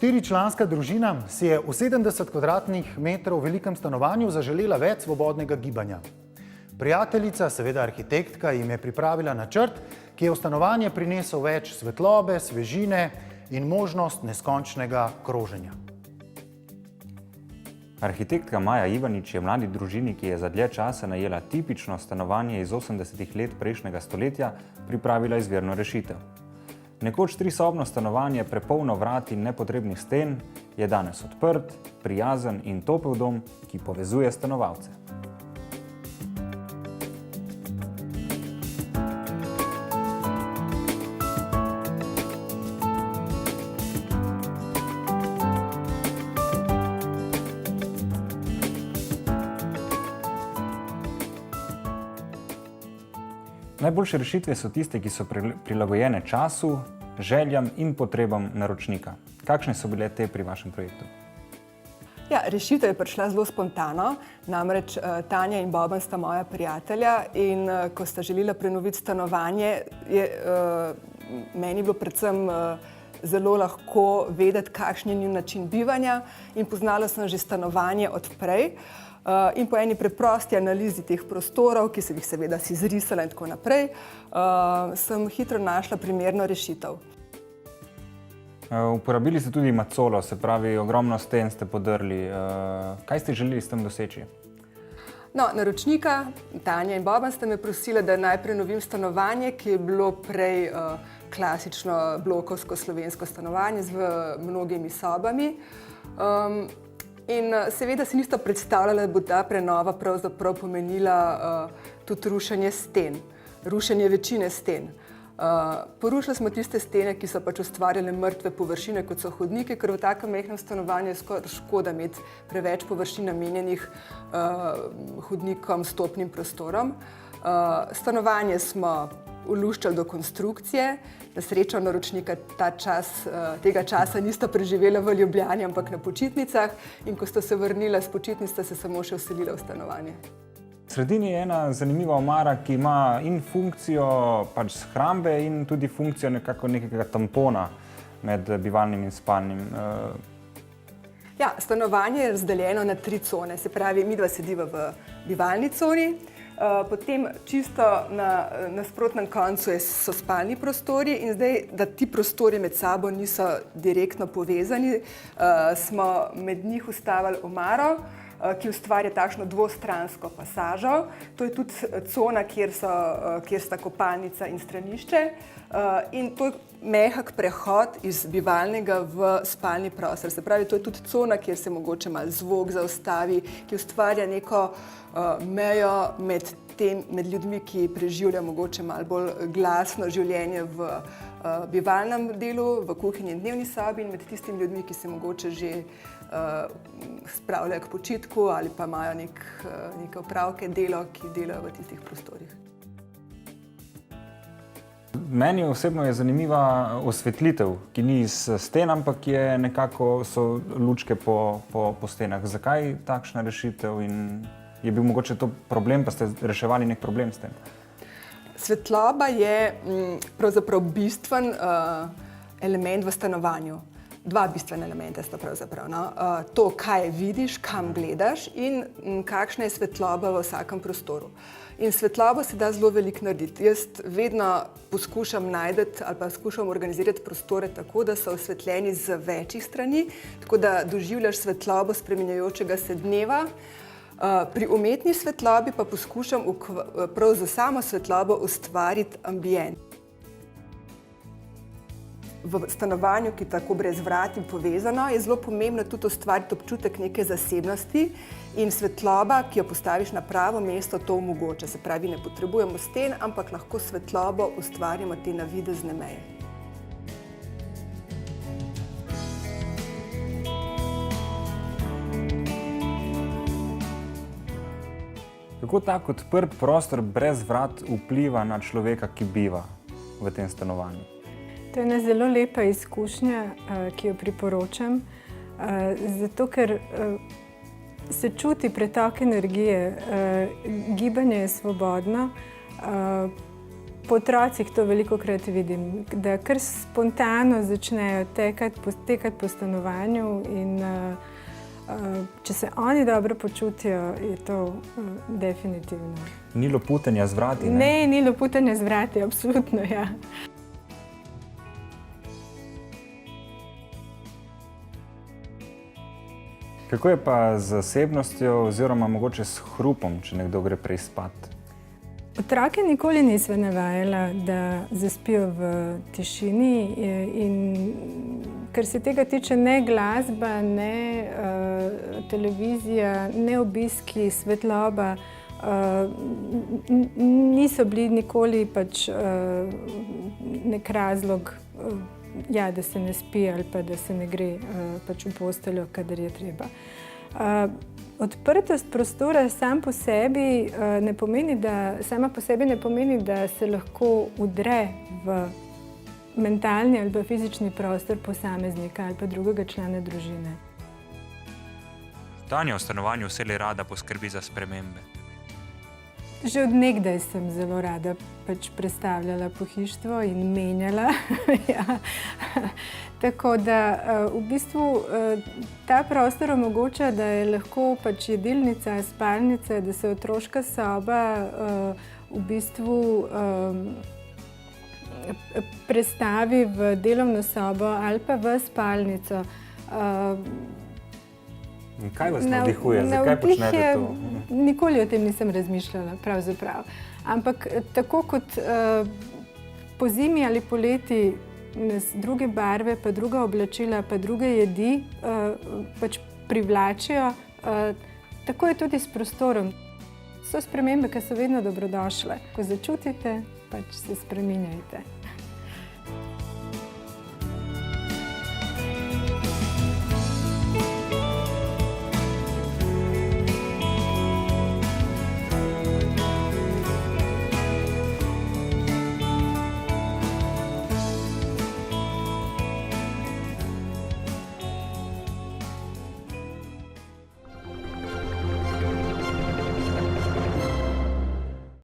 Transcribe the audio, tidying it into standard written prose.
Štiričlanska družina si je v 70 kvadratnih metrov velikem stanovanju zaželela več svobodnega gibanja. Prijateljica, seveda arhitektka, jim je pripravila načrt, ki je v stanovanje prinesel več svetlobe, svežine in možnost neskončnega kroženja. Arhitektka Maja Ivanič je mladi družini, ki je za dlje časa najela tipično stanovanje iz 80-ih let prejšnjega stoletja, pripravila izvirno rešitev. Nekoč trisobno stanovanje, prepolno vrat in nepotrebnih sten, je danes odprt, prijazen in topel dom, ki povezuje stanovalce. Najboljše rešitve so tiste, ki so prilagojene času, željam in potrebam naročnika. Kakšne so bile te pri vašem projektu? Ja, rešitev je prišla zelo spontano, namreč Tanja in Boban sta moja prijatelja in ko sta želela prenoviti stanovanje, je meni bilo predvsem zelo lahko vedeti, kakšen je njun način bivanja in poznala sem že stanovanje od prej. In po eni preprosti analizi teh prostorov, ki sem jih seveda si izrisala in tako naprej, sem hitro našla primerno rešitev. Uporabili ste tudi macolo, se pravi, ogromno sten ste podrli. Kaj ste želeli s tem doseči? No, naročnika, Tanja in Boban, sta me prosila, da naj prenovim stanovanje, ki je bilo prej klasično blokovsko slovensko stanovanje z mnogimi sobami. In seveda si nista predstavljala, da bo ta prenova pravzaprav pomenila tudi rušenje sten, rušenje večine sten. Porušili smo tiste stene, ki so pač ustvarjale mrtve površine, kot so hodniki, ker v takem majhnem stanovanju je škoda imeti preveč površin namenjenih hodnikom, stopnim prostorom. Stanovanje smo uluščali do konstrukcije. Na srečo naročnika tega časa nista preživela v Ljubljani, ampak na počitnicah, in ko sta se vrnila s počitnic, sta se samo še vselila v stanovanje. V sredini je ena zanimiva omara, ki ima in funkcijo pač shrambe in tudi funkcijo nekega tampona med bivalnim in spalnim. Ja, stanovanje je razdeljeno na 3 cone, se pravi, midva sediva v bivalni coni. Potem čisto na nasprotnem koncu so spalni prostori in zdaj, da ti prostori med sabo niso direktno povezani, smo med njih vstavili omaro, ki ustvarja takšno dvostransko pasažo. To je tudi cona, kjer sta kopalnica in stranišče. In to je mehak prehod iz bivalnega v spalni prostor. Se pravi, to je tudi cona, kjer se mogoče malo zvok zaustavi, ki ustvarja neko mejo med ljudmi, ki preživljajo mogoče malo bolj glasno življenje v bivalnem delu, v kuhinji in dnevni sobi, in med tistimi ljudmi, ki se mogoče že spravljajo k počitku ali pa imajo neke opravke, delo, ki delajo v tistih prostorih. Meni osebno je zanimiva osvetlitev, ki ni iz sten, ampak je nekako so lučke po stenah. Zakaj takšna rešitev in je bil mogoče to problem, pa ste reševali nek problem s tem? Svetloba je pravzaprav bistven element v stanovanju. 2 bistvena elementa sta pravzaprav. To, kaj vidiš, kam gledaš in kakšna je svetloba v vsakem prostoru. In svetlobo se da zelo veliko narediti. Jaz vedno poskušam najti ali pa skušam organizirati prostore tako, da so osvetljeni z večjih strani, tako da doživljaš svetlobo spreminjajočega se dneva. Pri umetni svetlobi pa poskušam prav za samo svetlobo ustvariti ambient. V stanovanju, ki je tako brez vrat in povezano, je zelo pomembno tudi ustvariti občutek neke zasebnosti in svetloba, ki jo postaviš na pravo mesto, to omogoča. Se pravi, ne potrebujemo sten, ampak lahko svetlobo ustvarimo te navidezne meje. Kako tak odprt prostor brez vrat vpliva na človeka, ki biva v tem stanovanju? To je ena zelo lepa izkušnja, ki jo priporočam, zato ker se čuti pretok energije, gibanje je svobodno, po otrocih to velikokrat vidim, da kar spontano začnejo tekati po stanovanju in če se oni dobro počutijo, je to definitivno. Ni loputenja z vrati, ne? Ne, ni loputenja z vrati, absolutno, ja. Kako je pa z zasebnostjo oziroma mogoče s hrupom, če nekdo gre prej spat? Otroke nikoli nisva navajala, da zaspijo v tišini in kar se tega tiče, ne glasba, ne televizija, ne obiski, svetloba, niso bili nikoli pač nek razlog, ja, da se ne spi ali pa da se ne gre pač v posteljo, kadar je treba. Odprtost prostora sama po sebi ne pomeni, da se lahko udre v mentalni ali pa fizični prostor posameznika ali pa drugega člana družine. Tanja v stanovanju vselej rada poskrbi za spremembe. Že od nekdaj sem zelo rada pač prestavljala pohištvo in menjala. Ja. Tako da v bistvu ta prostor omogoča, da je lahko pač jedilnica, spalnica, da se otroška soba v bistvu prestavi v delovno sobo ali pa v spalnico. In kaj vas navdihuje? Zakaj počnete to? Nikoli o tem nisem razmišljala, pravzaprav. Ampak tako kot po zimi ali poleti nas druge barve, pa druga oblačila, pa druge jedi pač privlačijo, tako je tudi s prostorom. So spremembe, ki so vedno dobrodošle. Ko začutite, pač se spreminjajte.